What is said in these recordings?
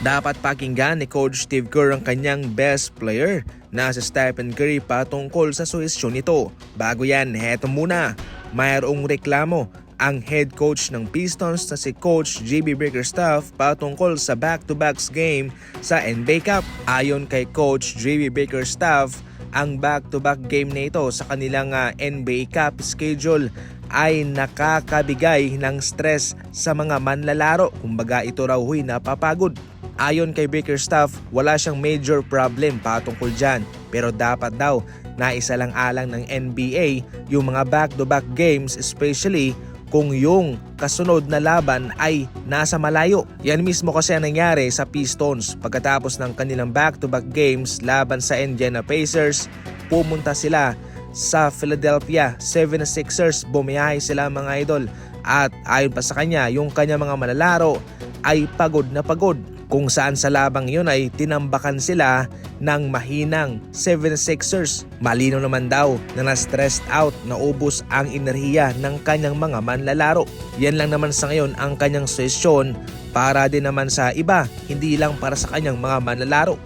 Dapat pakinggan ni Coach Steve Kerr ang kanyang best player na si Stephen Curry patungkol sa suhesyon nito. Bago yan, heto muna, mayroong reklamo ang head coach ng Pistons na si Coach JB Bickerstaff patungkol sa back-to-backs game sa NBA Cup. Ayon kay Coach JB Bickerstaff, ang back-to-back game na ito sa kanilang NBA Cup schedule ay nakakabigay ng stress sa mga manlalaro. Kumbaga ito raw huy napapagod. Ayon kay Bickerstaff, wala siyang major problem patungkol dyan, pero dapat daw naisalang-alang ng NBA yung mga back-to-back games, especially kung yung kasunod na laban ay nasa malayo. Yan mismo kasi ang nangyari sa Pistons. Pagkatapos ng kanilang back-to-back games laban sa Indiana Pacers, pumunta sila sa Philadelphia 76ers. Bumiyahe sila mga idol, at ayon pa sa kanya, yung kanya mga manlalaro ay pagod na pagod, kung saan sa labang yun ay tinambakan sila ng mahinang 76ers. Malino naman daw na na-stressed out, naubos ang enerhiya ng kanyang mga manlalaro. Yan lang naman sa ngayon ang kanyang sesyon, para din naman sa iba, hindi lang para sa kanyang mga manlalaro.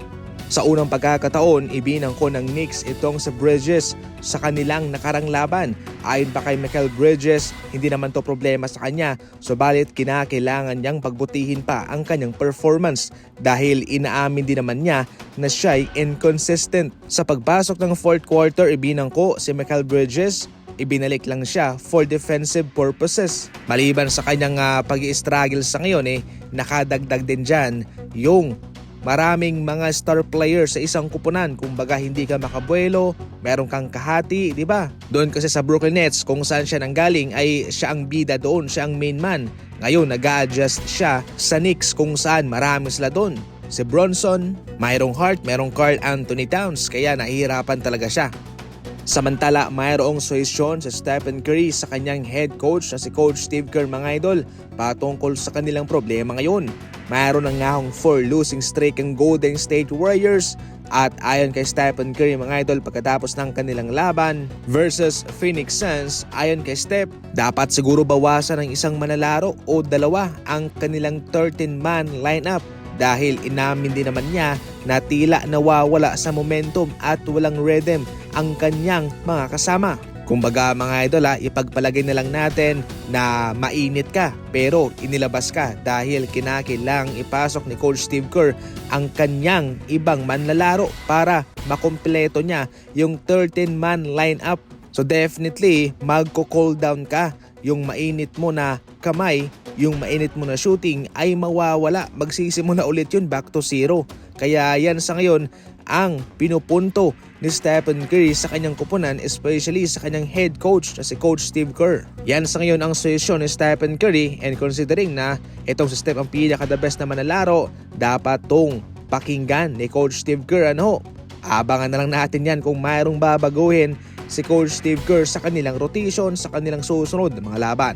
Sa unang pagkakataon, ibinangko ng Knicks itong si Bridges sa kanilang nakarang laban. Ayon pa kay Mikal Bridges, hindi naman to problema sa kanya, subalit kinakailangan niyang pagbutihin pa ang kanyang performance dahil inaamin din naman niya na siya'y inconsistent. Sa pagpasok ng fourth quarter, ibinangko si Mikal Bridges. Ibinalik lang siya for defensive purposes. Maliban sa kanyang pag-i-struggle sa ngayon, nakadagdag din dyan yung maraming mga star players sa isang kupunan. Kumbaga hindi ka makabuelo, meron kang kahati, di ba? Doon kasi sa Brooklyn Nets, kung saan siya nanggaling ay siya ang bida doon, siya ang main man. Ngayon nag-a-adjust siya sa Knicks kung saan marami sila doon. Si Bronson, mayroong Hart, mayroong Karl Anthony Towns, kaya nahihirapan talaga siya. Samantala, mayroong suhesyon sa Stephen Curry sa kanyang head coach na si Coach Steve Kerr mga idol patungkol sa kanilang problema ngayon. Mayroon ng ngahong 4 losing streak ang Golden State Warriors, at ayon kay Stephen Curry mga idol, pagkatapos ng kanilang laban versus Phoenix Suns, ayon kay Steph, dapat siguro bawasan ng isang manlalaro o dalawa ang kanilang 13-man lineup dahil inamin din naman niya na tila nawawala sa momentum at walang rhythm ang kanyang mga kasama. Kumbaga mga idol, ipagpalagay na lang natin na mainit ka pero inilabas ka dahil kinakailangang ipasok ni Coach Steve Kerr ang kanyang ibang manlalaro para makumpleto niya yung 13-man lineup. So definitely magko-cool down ka. Yung mainit mo na kamay, yung mainit mo na shooting ay mawawala. Magsisimula ulit yun, back to zero. Kaya yan sa ngayon ang pinupunto ni Stephen Curry sa kanyang kupunan, especially sa kanyang head coach na si Coach Steve Kerr. Yan sa ngayon ang sesyon ni Stephen Curry, and considering na itong si Steph ang pinaka-the best na manlalaro, dapat tong pakinggan ni Coach Steve Kerr. Abangan na lang natin yan kung mayroong babaguhin si Coach Steve Kerr sa kanilang rotation, sa kanilang susunod na mga laban.